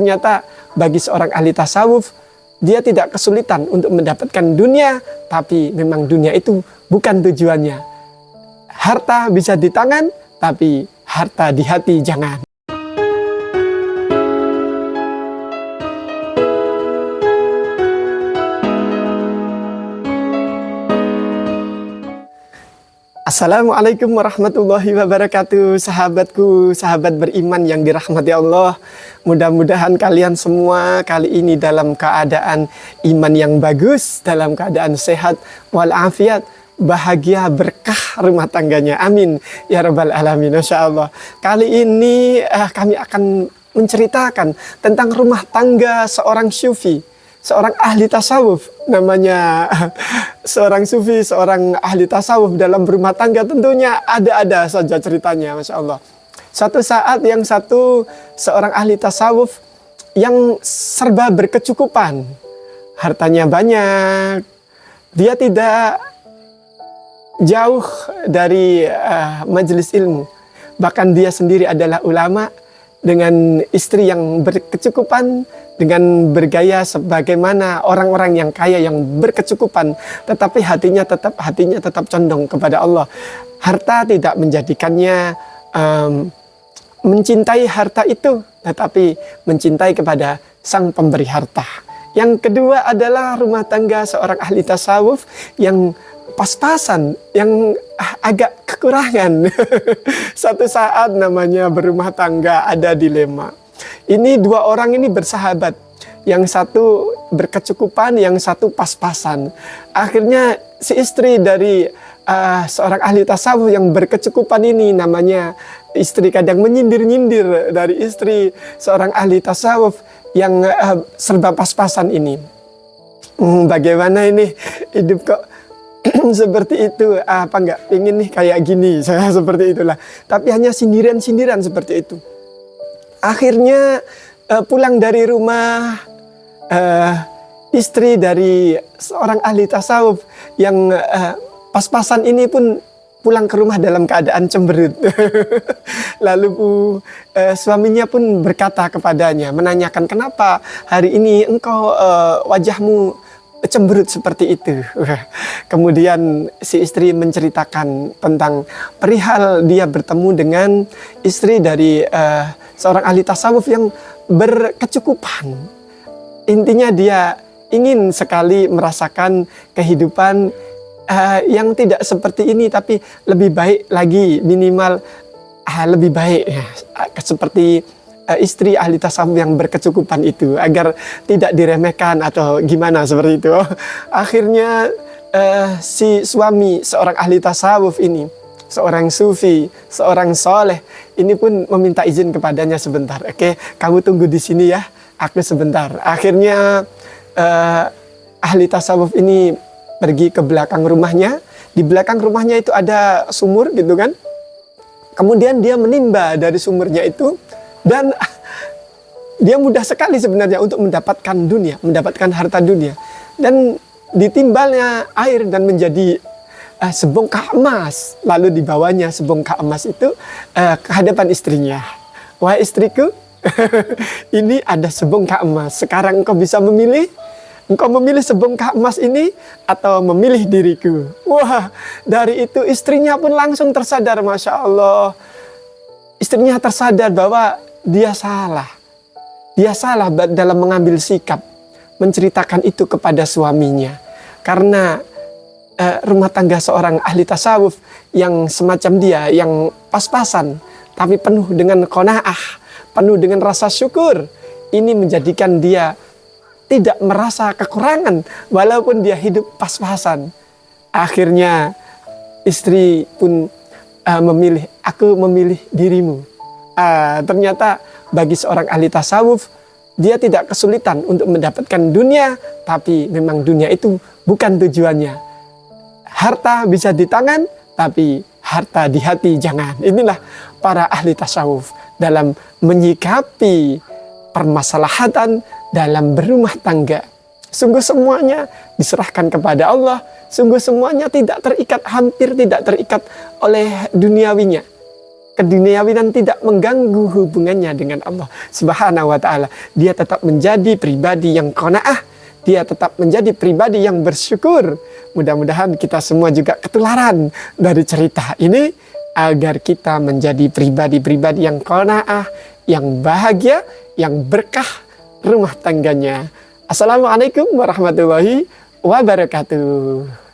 Ternyata bagi seorang ahli tasawuf, dia tidak kesulitan untuk mendapatkan dunia, tapi memang dunia itu bukan tujuannya. Harta bisa di tangan, tapi harta di hati jangan. Assalamualaikum warahmatullahi wabarakatuh, sahabatku, sahabat beriman yang dirahmati Allah. Mudah-mudahan kalian semua kali ini dalam keadaan iman yang bagus, dalam keadaan sehat walafiat, bahagia, berkah rumah tangganya. Amin ya rabbal alamin. Masya Allah. Kali ini kami akan menceritakan tentang rumah tangga seorang sufi, seorang ahli tasawuf. Namanya seorang sufi, seorang ahli tasawuf dalam berumah tangga, tentunya ada-ada saja ceritanya. Masya Allah. Suatu saat yang satu, seorang ahli tasawuf yang serba berkecukupan, hartanya banyak, dia tidak jauh dari majelis ilmu, bahkan dia sendiri adalah ulama, dengan istri yang berkecukupan, dengan bergaya sebagaimana orang-orang yang kaya yang berkecukupan, tetapi hatinya tetap condong kepada Allah. Harta tidak menjadikannya mencintai harta itu, tetapi mencintai kepada sang pemberi harta. Yang kedua adalah rumah tangga seorang ahli tasawuf yang pas-pasan, yang agak kekurangan. Satu saat namanya berumah tangga ada dilema. Ini dua orang ini bersahabat. Yang satu berkecukupan, yang satu pas-pasan. Akhirnya si istri dari seorang ahli tasawuf yang berkecukupan ini, namanya istri kadang menyindir-nyindir dari istri seorang ahli tasawuf yang serba pas-pasan ini. Bagaimana ini hidup kok seperti itu, apa enggak ingin nih kayak gini, saya seperti itulah. Tapi hanya sindiran-sindiran seperti itu. Akhirnya pulang dari rumah, istri dari seorang ahli tasawuf yang pas-pasan ini pun pulang ke rumah dalam keadaan cemberut. Lalu suaminya pun berkata kepadanya, menanyakan, kenapa hari ini engkau wajahmu cemberut seperti itu. Kemudian si istri menceritakan tentang perihal dia bertemu dengan istri dari seorang ahli tasawuf yang berkecukupan. Intinya dia ingin sekali merasakan kehidupan yang tidak seperti ini, tapi lebih baik lagi, minimal lebih baik ya, seperti istri ahli tasawuf yang berkecukupan itu, agar tidak diremehkan atau gimana seperti itu. Akhirnya si suami seorang ahli tasawuf ini, seorang sufi, seorang soleh, ini pun meminta izin kepadanya sebentar. Oke, kamu tunggu di sini ya, aku sebentar. Akhirnya ahli tasawuf ini pergi ke belakang rumahnya. Di belakang rumahnya itu ada sumur gitu kan. Kemudian dia menimba dari sumurnya itu. Dan dia mudah sekali sebenarnya untuk mendapatkan dunia, mendapatkan harta dunia. Dan ditimbalnya air dan menjadi sebongkah emas. Lalu dibawanya sebongkah emas itu ke hadapan istrinya. Wahai istriku, ini ada sebongkah emas. Sekarang engkau bisa memilih. Engkau memilih sebongkah emas ini atau memilih diriku. Wah, dari itu istrinya pun langsung tersadar, Masya Allah. Istrinya tersadar bahwa dia salah. Dia salah dalam mengambil sikap, menceritakan itu kepada suaminya. Karena rumah tangga seorang ahli tasawuf yang semacam dia, yang pas-pasan, tapi penuh dengan qanaah, penuh dengan rasa syukur. Ini menjadikan dia tidak merasa kekurangan, walaupun dia hidup pas-pasan. Akhirnya istri pun memilih, aku memilih dirimu. Ternyata bagi seorang ahli tasawuf, dia tidak kesulitan untuk mendapatkan dunia, tapi memang dunia itu bukan tujuannya. Harta bisa di tangan, tapi harta di hati jangan. Inilah para ahli tasawuf dalam menyikapi permasalahan dalam berumah tangga. Sungguh semuanya diserahkan kepada Allah. Sungguh semuanya tidak terikat, hampir tidak terikat oleh duniawinya. keduniawian tidak mengganggu hubungannya dengan Allah Subhanahu wa taala. Dia tetap menjadi pribadi yang qanaah, dia tetap menjadi pribadi yang bersyukur. Mudah-mudahan kita semua juga ketularan dari cerita ini agar kita menjadi pribadi-pribadi yang qanaah, yang bahagia, yang berkah rumah tangganya. Assalamualaikum warahmatullahi wabarakatuh.